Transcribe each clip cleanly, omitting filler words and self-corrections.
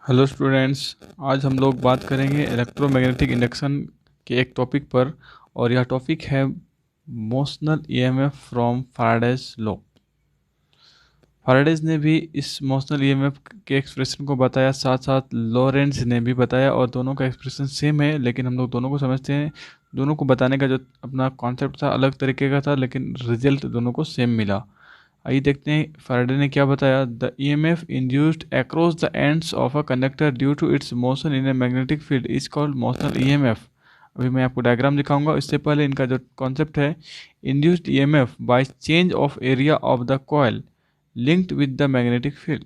Hello students. आज हम लोग बात करेंगे इलेक्ट्रोमैग्नेटिक इंडक्शन के एक टॉपिक पर। और यह टॉपिक है motional EMF from Faraday's law. Faraday's ने भी इस मोशनल ईएमएफ के एक्सप्रेशन को बताया, साथ साथ लॉरेंट्ज ने भी बताया, और दोनों का एक्सप्रेशन सेम है, लेकिन हम लोग दोनों को समझते हैं। दोनों को बताने का जो अपना कॉन्सेप्ट था अलग तरीके का था, लेकिन रिजल्ट दोनों को सेम मिला। आइए देखते हैं फैराडे ने क्या बताया। The EMF induced across the ends of a conductor due to its motion in a magnetic field is called motional EMF. अभी मैं आपको डायग्राम दिखाऊंगा, इससे पहले इनका जो कॉन्सेप्ट है, induced EMF by change of area of the coil linked with the magnetic field.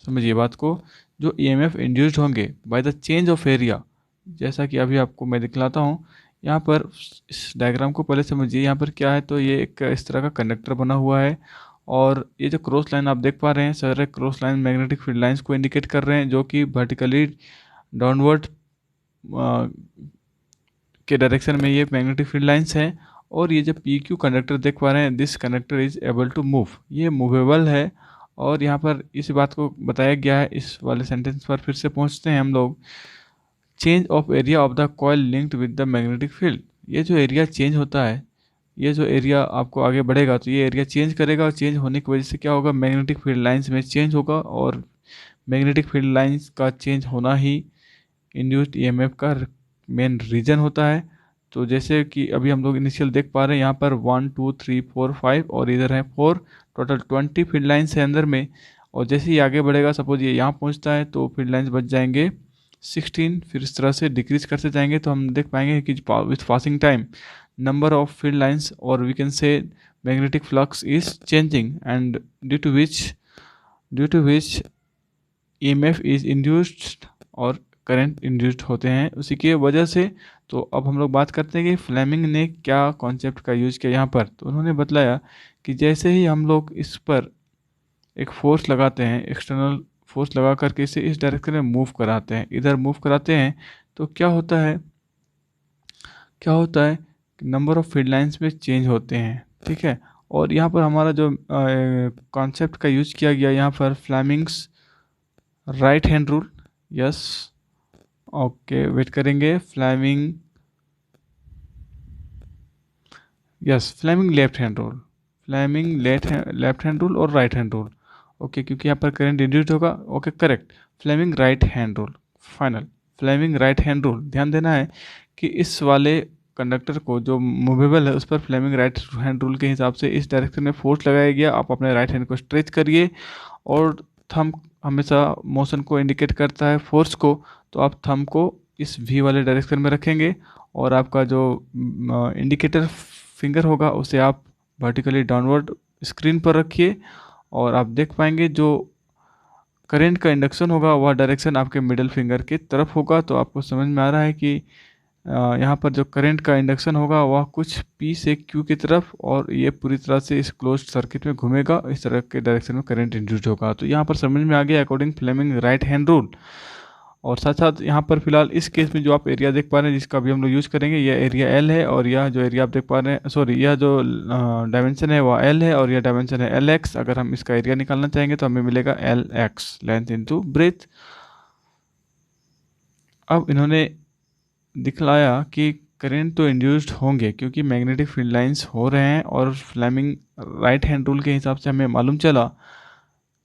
समझिए बात को। जो ईएमएफ इंड्यूस्ड होंगे by the change of area, जैसा कि अभी आपको मैं दिखलाता हूँ यहाँ पर। इस डायग्राम को पहले समझिए। यहाँ पर क्या है, तो ये एक इस तरह का कंडक्टर बना हुआ है, और ये जो क्रॉस लाइन आप देख पा रहे हैं, सारे cross line magnetic field lines को इंडिकेट कर रहे हैं, जो कि वर्टिकली डाउनवर्ड के डायरेक्शन में ये मैग्नेटिक फील्ड लाइंस हैं। और ये जो पी क्यू कंडक्टर देख पा रहे हैं, this conductor is able to move, ये मूवेबल है। और यहाँ पर इस बात को बताया गया है। इस वाले सेंटेंस पर फिर से पहुँचते हैं हम लोग। Change of area of the coil linked with the magnetic field. ये जो एरिया चेंज होता है, ये जो एरिया आपको आगे बढ़ेगा, तो ये एरिया चेंज करेगा, और चेंज होने की वजह से क्या होगा, मैग्नेटिक फील्ड लाइंस में चेंज होगा। और मैग्नेटिक फील्ड लाइंस का चेंज होना ही इंड्यूस्ड ईएमएफ का मेन रीजन होता है। तो जैसे कि अभी हम लोग इनिशियल देख पा रहे हैं, यहाँ पर 1 2 3 4 5 और इधर है 4, टोटल 20 फील्ड लाइंस है अंदर में। और जैसे ही आगे बढ़ेगा, सपोज ये यहाँ पहुँचता है, तो फील्ड लाइंस बच जाएंगे 16। फिर इस तरह से डिक्रीज करते जाएंगे, तो हम देख पाएंगे कि with passing time number of field lines, or we can say magnetic flux is changing, and due to which EMF is induced और करंट इंड्यूस्ड होते हैं उसी की वजह से। तो अब हम लोग बात करते हैं कि फ्लेमिंग ने क्या कॉन्सेप्ट का यूज़ किया यहाँ पर। तो उन्होंने बतलाया कि जैसे ही हम लोग इस पर एक फोर्स लगाते हैं, एक्सटर्नल फोर्स लगा करके इसे इस डायरेक्शन में मूव कराते हैं, इधर मूव कराते हैं, तो क्या होता है, नंबर ऑफ फील्ड लाइंस में चेंज होते हैं। ठीक है। और यहाँ पर हमारा जो कॉन्सेप्ट का यूज किया गया यहाँ पर, Fleming's right hand rule. Yes, okay, wait करेंगे। Fleming left hand rule, Fleming left hand rule और राइट हैंड रूल। ओके, क्योंकि यहाँ पर करंट इंड्यूस्ड होगा। Okay, correct. Fleming right hand rule, final. Fleming right hand rule, ध्यान देना है कि इस वाले कंडक्टर को जो मूवेबल है उस पर फ्लेमिंग राइट हैंड रूल के हिसाब से इस डायरेक्शन में फोर्स लगाया गया। आप अपने राइट हैंड को स्ट्रेच करिए, और थंब हमेशा मोशन को इंडिकेट करता है, फोर्स को। तो आप थंब को इस वी वाले डायरेक्शन में रखेंगे, और आपका जो इंडिकेटर फिंगर होगा उसे आप वर्टिकली डाउनवर्ड स्क्रीन पर रखिए, और आप देख पाएंगे जो करंट का इंडक्शन होगा वह डायरेक्शन आपके मिडिल फिंगर की तरफ होगा। तो आपको समझ में आ रहा है कि यहाँ पर जो करंट का इंडक्शन होगा वह कुछ P से Q की तरफ, और ये पूरी तरह से इस क्लोज सर्किट में घूमेगा, इस तरह के डायरेक्शन में करंट इंड्यूस्ड होगा। तो यहाँ पर समझ में आ गया according Fleming right hand rule. और साथ साथ यहाँ पर फिलहाल इस केस में जो आप एरिया देख पा रहे हैं, जिसका भी हम लोग यूज़ करेंगे, यह एरिया L है, और यह जो एरिया आप देख पा रहे हैं, सॉरी, यह जो डायमेंशन है वह L है, और यह डायमेंशन है LX। अगर हम इसका एरिया निकालना चाहेंगे तो हमें मिलेगा LX, लेंथ इंटू ब्रेथ। अब इन्होंने दिखलाया कि करंट तो इंड्यूस्ड होंगे क्योंकि मैग्नेटिक फील्ड लाइंस हो रहे हैं, और फ्लेमिंग राइट हैंड रूल के हिसाब से हमें मालूम चला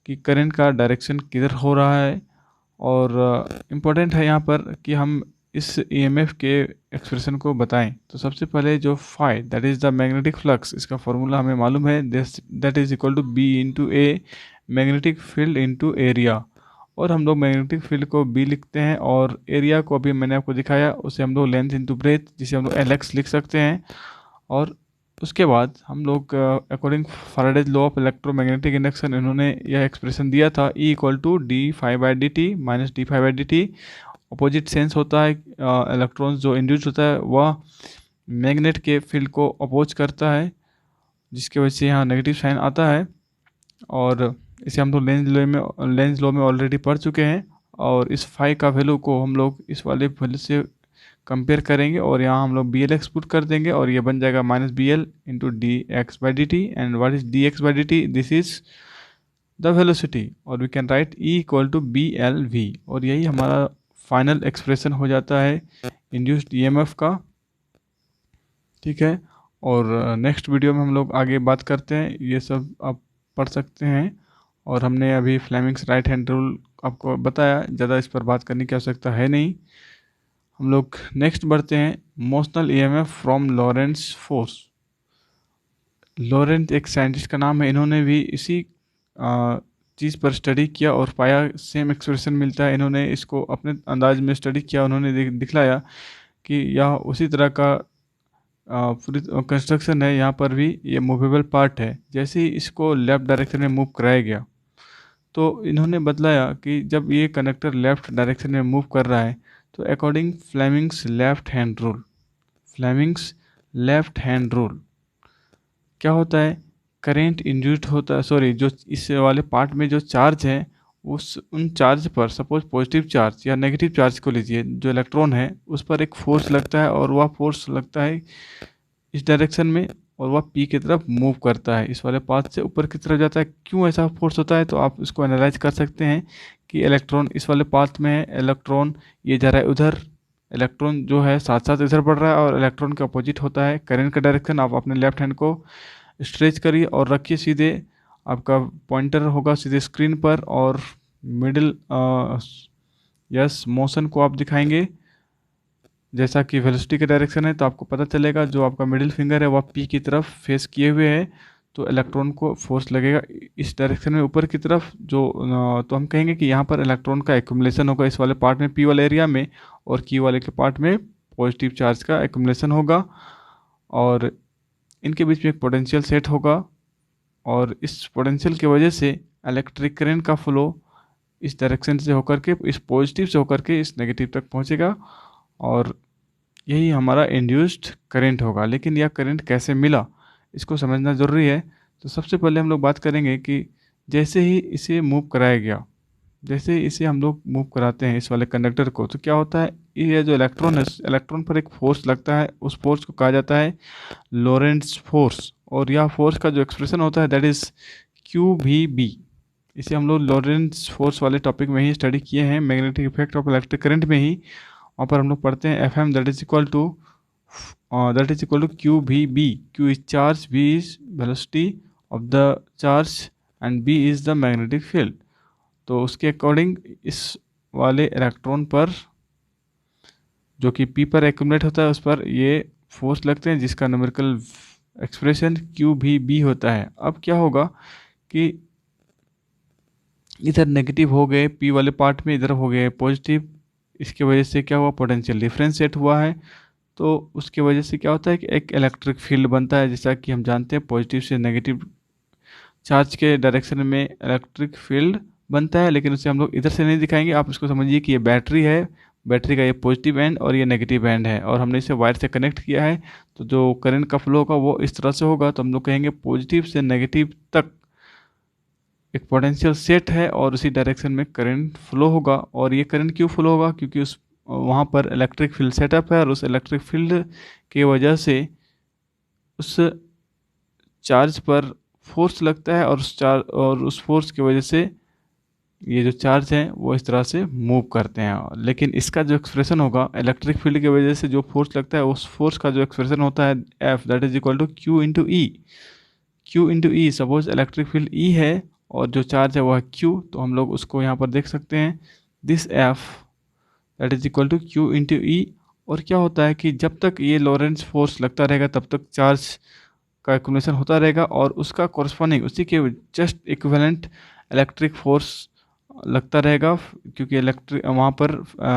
कि करंट का डायरेक्शन किधर हो रहा है। और इम्पोर्टेंट है यहाँ पर कि हम इस ईएमएफ के एक्सप्रेशन को बताएं। तो सबसे पहले जो phi, that is the magnetic flux, इसका फॉर्मूला हमें मालूम है, that is equal to B into A magnetic field into area. और हम लोग मैग्नेटिक फील्ड को बी लिखते हैं, और एरिया को अभी मैंने आपको दिखाया, उसे हम लोग लेंथ इंटू ब्रेथ, जिसे हम लोग LX लिख सकते हैं। और उसके बाद हम लोग according Faraday's law of electromagnetic induction, इन्होंने यह एक्सप्रेशन दिया था, E equal to d∅dt minus d∅dt। Opposite sense होता है, इलेक्ट्रॉन्स जो इंड्यूस होता है वह मैग्नेट के फील्ड को अपोज करता है, जिसकी वजह से यहाँ नेगेटिव साइन आता है। और इसे हम लोग लेंज लॉ में ऑलरेडी पढ़ चुके हैं। और इस फाई का वैल्यू को हम लोग इस वाले वैल्यू से कंपेयर करेंगे, और यहाँ हम लोग BLX पुट कर देंगे, और ये बन जाएगा minus BL into dx by dt। And what is dx by dt, this is the velocity, और we can write E equal to BLV, और यही हमारा फाइनल एक्सप्रेशन हो जाता है इंड्यूस्ड EMF का। ठीक है, और नेक्स्ट वीडियो में हम लोग आगे बात करते हैं, ये सब आप पढ़ सकते हैं। और हमने अभी फ्लेमिंग्स राइट हैंड रूल आपको बताया, ज़्यादा इस पर बात करने की आवश्यकता है नहीं। हम लोग नेक्स्ट बढ़ते हैं, motional EMF from Lorentz force. Lorentz एक साइंटिस्ट का नाम है, इन्होंने भी इसी चीज़ पर स्टडी किया और पाया सेम एक्सप्रेशन मिलता है। इन्होंने इसको अपने अंदाज में स्टडी किया, उन्होंने दिखलाया कि यह उसी तरह का पूरी कंस्ट्रक्शन है, यहाँ पर भी ये मूवेबल पार्ट है। जैसे ही इसको लेफ़्ट डायरेक्शन में मूव कराया गया, तो इन्होंने बतलाया कि जब ये कनेक्टर लेफ़्ट डायरेक्शन में मूव कर रहा है, तो according Fleming's left hand rule, Fleming's left hand rule क्या होता है, करेंट इंड्यूस्ड होता है, सॉरी, जो इस वाले पार्ट में जो चार्ज है, उन चार्ज पर सपोज पॉजिटिव चार्ज या नेगेटिव चार्ज को लीजिए, जो इलेक्ट्रॉन है उस पर एक फोर्स लगता है, और वह फोर्स लगता है इस डायरेक्शन में, और वह पी की तरफ मूव करता है, इस वाले पाथ से ऊपर की तरफ जाता है। क्यों ऐसा फोर्स होता है, तो आप इसको एनालाइज कर सकते हैं कि इलेक्ट्रॉन इस वाले पाथ में है, इलेक्ट्रॉन ये जा रहा है उधर, इलेक्ट्रॉन जो है साथ साथ इधर बढ़ रहा है, और इलेक्ट्रॉन के अपोजिट होता है करंट का डायरेक्शन। आप अपने लेफ्ट हैंड को स्ट्रेच करिए और रखिए सीधे, आपका पॉइंटर होगा सीधे स्क्रीन पर, और मिडिल यस मोशन को आप दिखाएंगे जैसा कि वेलोसिटी के डायरेक्शन है, तो आपको पता चलेगा जो आपका मिडिल फिंगर है वह पी की तरफ फेस किए हुए है, तो इलेक्ट्रॉन को फोर्स लगेगा इस डायरेक्शन में ऊपर की तरफ। जो तो हम कहेंगे कि यहाँ पर इलेक्ट्रॉन का एक्यूमुलेशन होगा इस वाले पार्ट में, पी वाले एरिया में, और क्यू वाले के पार्ट में पॉजिटिव चार्ज का एक्यूमुलेशन होगा, और इनके बीच में एक पोटेंशियल सेट होगा, और इस पोटेंशियल की वजह से इलेक्ट्रिक करंट का फ्लो इस डायरेक्शन से होकर के, इस पॉजिटिव से होकर के इस नेगेटिव तक पहुंचेगा, और यही हमारा इंड्यूस्ड करंट होगा। लेकिन यह करंट कैसे मिला, इसको समझना ज़रूरी है। तो सबसे पहले हम लोग बात करेंगे कि जैसे ही इसे मूव कराया गया, जैसे इसे हम लोग मूव कराते हैं इस वाले कंडक्टर को, तो क्या होता है, ये जो इलेक्ट्रॉन है, इलेक्ट्रॉन पर एक फोर्स लगता है, उस फोर्स को कहा जाता है लॉरेंट्ज फोर्स, और यह फोर्स का जो एक्सप्रेशन होता है दैट इज़ QVB। इसे हम लोग लॉरेंट्ज फोर्स वाले टॉपिक में ही स्टडी किए हैं, magnetic effect of electric current में ही। वहाँ पर हम लोग पढ़ते हैं FM that is equal to QVB। Q is charge, V is velocity of the charge, and B is the magnetic field. तो उसके अकॉर्डिंग इस वाले इलेक्ट्रॉन पर जो कि P पर एक्यूमुलेट होता है, उस पर ये फोर्स लगते हैं, जिसका न्यूमेरिकल एक्सप्रेशन QVB होता है। अब क्या होगा कि इधर नेगेटिव हो गए P वाले पार्ट में, इधर हो गए पॉजिटिव, इसके वजह से क्या हुआ, पोटेंशियल डिफरेंस सेट हुआ है। तो उसके वजह से क्या होता है कि एक इलेक्ट्रिक फील्ड बनता है, जैसा कि हम जानते हैं पॉजिटिव से नेगेटिव चार्ज के डायरेक्शन में इलेक्ट्रिक फील्ड बनता है, लेकिन उसे हम लोग इधर से नहीं दिखाएंगे। आप इसको समझिए कि ये बैटरी है, बैटरी का ये पॉजिटिव एंड और ये नेगेटिव एंड है, और हमने इसे वायर से कनेक्ट किया है, तो जो करंट का फ्लो होगा वो इस तरह से होगा। तो हम लोग कहेंगे पॉजिटिव से नेगेटिव तक एक पोटेंशियल सेट है, और उसी डायरेक्शन में करंट फ्लो होगा। और ये करंट क्यों फ्लो होगा, क्योंकि उस वहाँ पर इलेक्ट्रिक फील्ड सेटअप है, और उस इलेक्ट्रिक फील्ड की वजह से उस चार्ज पर फोर्स लगता है, और उस फोर्स की वजह से ये जो चार्ज हैं वो इस तरह से मूव करते हैं। लेकिन इसका जो एक्सप्रेशन होगा, इलेक्ट्रिक फील्ड की वजह से जो फोर्स लगता है, उस फोर्स का जो एक्सप्रेशन होता है F that is equal to Q into E. Q into E, suppose electric field E है और जो चार्ज है वह Q, तो हम लोग उसको यहाँ पर देख सकते हैं, this F that is equal to Q into E. और क्या होता है कि जब तक ये लॉरेंट्ज फोर्स लगता रहेगा तब तक चार्ज का एक्यूमुलेशन होता रहेगा, और उसका कॉरस्पॉन्डिंग उसी के जस्ट इक्विवेलेंट इलेक्ट्रिक फोर्स लगता रहेगा, क्योंकि वहाँ पर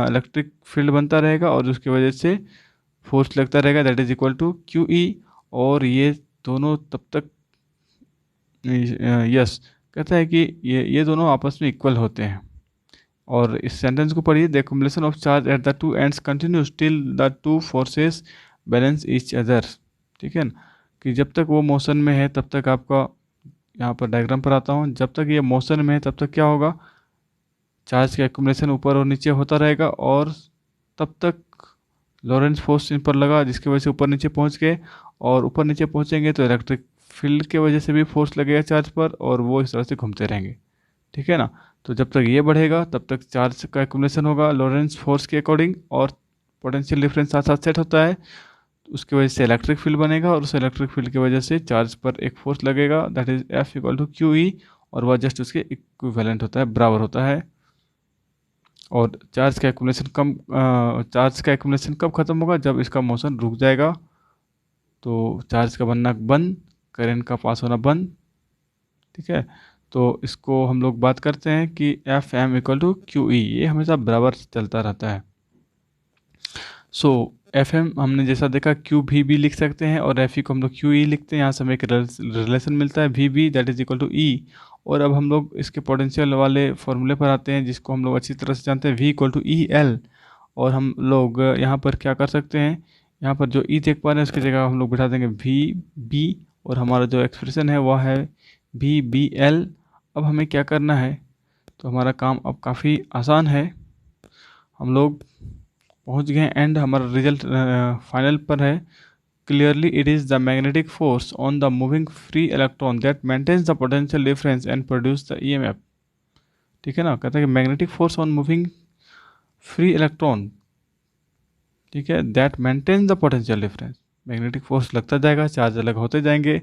इलेक्ट्रिक फील्ड बनता रहेगा, और उसकी वजह से फोर्स लगता रहेगा that is equal to QE। और ये दोनों तब तक यस कहता है कि ये दोनों आपस में इक्वल होते हैं। और इस सेंटेंस को पढ़िए, the accumulation of charge at the two ends continues till the two forces balance each other. ठीक है ना, कि जब तक वो मोशन में है तब तक आपका, यहाँ पर डायग्राम पर आता हूँ, जब तक ये मोशन में है तब तक क्या होगा, चार्ज का एक्यूमुलेशन ऊपर और नीचे होता रहेगा, और तब तक लॉरेंट्ज फोर्स इन पर लगा, जिसकी वजह से ऊपर नीचे पहुँच गए, और ऊपर नीचे पहुँचेंगे तो इलेक्ट्रिक फील्ड की वजह से भी फोर्स लगेगा चार्ज पर, और वो इस तरह से घूमते रहेंगे। ठीक है ना। तो जब तक ये बढ़ेगा तब तक चार्ज का एक्यूमुलेशन होगा लॉरेंस फोर्स के अकॉर्डिंग, और पोटेंशियल डिफरेंस साथ साथ सेट होता है। उसकी वजह से इलेक्ट्रिक फील्ड बनेगा, और उस इलेक्ट्रिक फील्ड की वजह से चार्ज पर एक फोर्स लगेगा, that is F equal to Q E, और वह जस्ट उसके इक्विवेलेंट होता है, बराबर होता है। और चार्ज का एक्यूमुलेशन कब खत्म होगा? जब इसका मोशन रुक जाएगा, तो चार्ज का बनना बंद, करंट का पास होना बंद। ठीक है, तो इसको हम लोग बात करते हैं कि F M equal to Q E, ये हमेशा बराबर चलता रहता है। सो एफ एम हमने जैसा देखा क्यू भी लिख सकते हैं, और एफ ई को हम लोग क्यू ई लिखते हैं। यहाँ से हमें एक रिलेशन मिलता है V B that is equal to E. और अब हम लोग इसके पोटेंशियल वाले फॉर्मूले पर आते हैं, जिसको हम लोग अच्छी तरह से जानते हैं, V equal to E L. और हम लोग यहाँ पर क्या कर सकते हैं, यहाँ पर जो ई देख पा रहे हैं उसकी जगह हम लोग बिठा देंगे वी बी, और हमारा जो एक्सप्रेशन है वह है वी बी एल। अब हमें क्या करना है, तो हमारा काम अब काफ़ी आसान है। हम लोग पहुंच गए एंड हमारा रिजल्ट फाइनल पर है। Clearly it is the magnetic force on the moving free electron that maintains the potential difference and produce the EMF. ठीक है ना, कहते हैं कि magnetic force on moving free electron, ठीक है, that maintains the potential difference. Magnetic force लगता जाएगा, चार्ज अलग होते जाएंगे,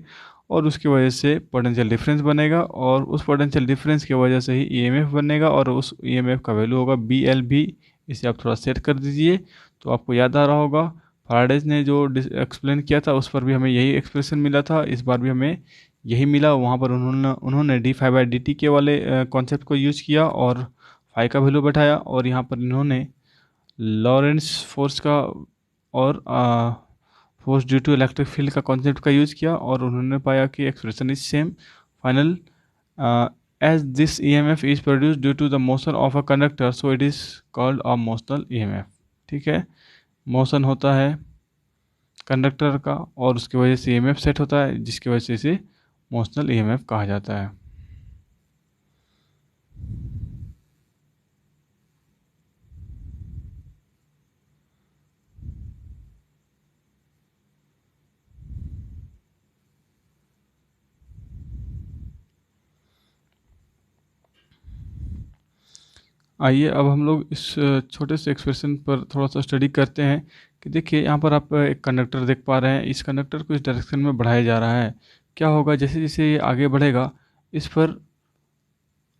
और उसकी वजह से पोटेंशियल डिफरेंस बनेगा, और उस पोटेंशियल डिफरेंस की वजह से ही ईएमएफ बनेगा, और उस ईएमएफ का वैल्यू होगा बी एल बी। इसे आप थोड़ा सेट कर दीजिए तो आपको याद आ रहा होगा। फैराडेज ने जो एक्सप्लेन किया था उस पर भी हमें यही एक्सप्रेशन मिला था, इस बार भी हमें यही मिला। वहाँ पर उन्होंने D phi by D T के वाले कॉन्सेप्ट को यूज किया और फाई का वैल्यू बैठाया, और यहाँ पर इन्होंने लॉरेंस फोर्स का और force due to electric field का कॉन्सेप्ट का यूज़ किया, और उन्होंने पाया कि expression is same. Final, as this EMF is produce due to the motion of a conductor, so it is called a motional EMF. ठीक है, मोशन होता है कंडक्टर का, और उसकी वजह से ईएमएफ सेट होता है, जिसकी वजह से इसे मोशनल ईएमएफ कहा जाता है। आइए अब हम लोग इस छोटे से एक्सप्रेशन पर थोड़ा सा स्टडी करते हैं कि देखिए यहाँ पर आप एक कंडक्टर देख पा रहे हैं। इस कंडक्टर को इस डायरेक्शन में बढ़ाया जा रहा है। क्या होगा, जैसे जैसे ये आगे बढ़ेगा इस पर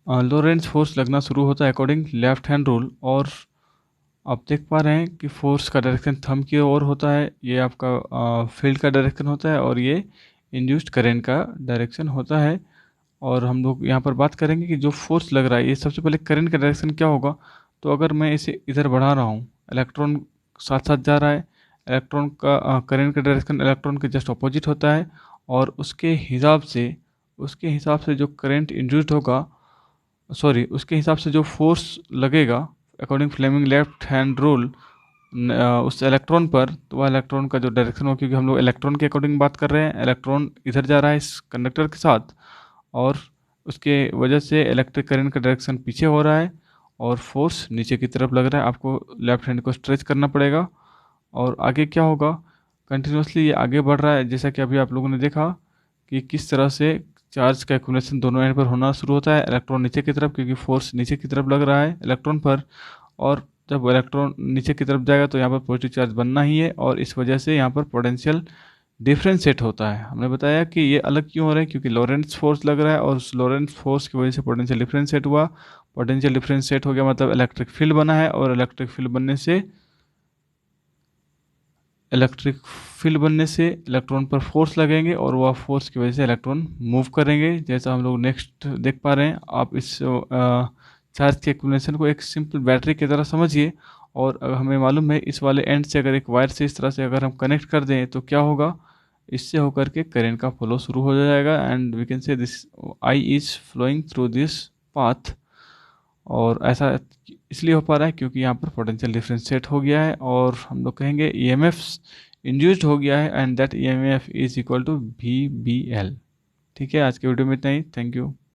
लॉरेंस फोर्स लगना शुरू होता है अकॉर्डिंग लेफ्ट हैंड रूल। और आप देख पा रहे हैं कि फोर्स का डायरेक्शन थंब की ओर होता है, ये आपका फील्ड का डायरेक्शन होता है, और ये इंड्यूस्ड करेंट का डायरेक्शन होता है। और हम लोग यहाँ पर बात करेंगे कि जो फोर्स लग रहा है ये सबसे पहले करंट का डायरेक्शन क्या होगा। तो अगर मैं इसे इधर बढ़ा रहा हूँ, इलेक्ट्रॉन साथ साथ जा रहा है, इलेक्ट्रॉन का करंट का डायरेक्शन इलेक्ट्रॉन के जस्ट अपोजिट होता है, और उसके हिसाब से जो करंट इंड्यूस्ड होगा, सॉरी उसके हिसाब से जो फोर्स लगेगा according Fleming left hand rule उस इलेक्ट्रॉन पर, तो वह इलेक्ट्रॉन का जो डायरेक्शन हो, क्योंकि हम लोग इलेक्ट्रॉन के अकॉर्डिंग बात कर रहे हैं, इलेक्ट्रॉन इधर जा रहा है इस कंडक्टर के साथ, और उसके वजह से इलेक्ट्रिक करंट का डायरेक्शन पीछे हो रहा है, और फोर्स नीचे की तरफ लग रहा है। आपको लेफ्ट हैंड को स्ट्रेच करना पड़ेगा, और आगे क्या होगा, कंटिन्यूसली ये आगे बढ़ रहा है, जैसा कि अभी आप लोगों ने देखा कि किस तरह से चार्ज का एक्यूमुलेशन दोनों एंड पर होना शुरू होता है। इलेक्ट्रॉन नीचे की तरफ, क्योंकि फोर्स नीचे की तरफ लग रहा है इलेक्ट्रॉन पर, और जब इलेक्ट्रॉन नीचे की तरफ जाएगा तो यहाँ पर पॉजिटिव चार्ज बनना ही है, और इस वजह से यहाँ पर पोटेंशियल डिफरेंस सेट होता है। हमने बताया कि ये अलग क्यों हो रहा है, क्योंकि लॉरेंस फोर्स लग रहा है, और उस लॉरेंस फोर्स की वजह से पोटेंशियल डिफरेंस सेट हुआ। पोटेंशियल डिफरेंस सेट हो गया मतलब इलेक्ट्रिक फील्ड बना है, और इलेक्ट्रिक फील्ड बनने से इलेक्ट्रॉन पर फोर्स लगेंगे, और वह फोर्स की वजह से इलेक्ट्रॉन मूव करेंगे। जैसा हम लोग नेक्स्ट देख पा रहे हैं, आप इस चार्ज के एक्यूमुलेशन को एक सिंपल बैटरी की तरह समझिए, और हमें मालूम है इस वाले एंड से अगर एक वायर से इस तरह से अगर हम कनेक्ट कर दें तो क्या होगा, इससे होकर के करंट का फ्लो शुरू हो जाएगा, and we can say this I is flowing through this path. और ऐसा इसलिए हो पा रहा है क्योंकि यहाँ पर पोटेंशियल डिफरेंस सेट हो गया है, और हम लोग कहेंगे ईएमएफ इंड्यूस्ड हो गया है, and that EMF is equal to V B L. ठीक है, आज के वीडियो में इतना ही। Thank you.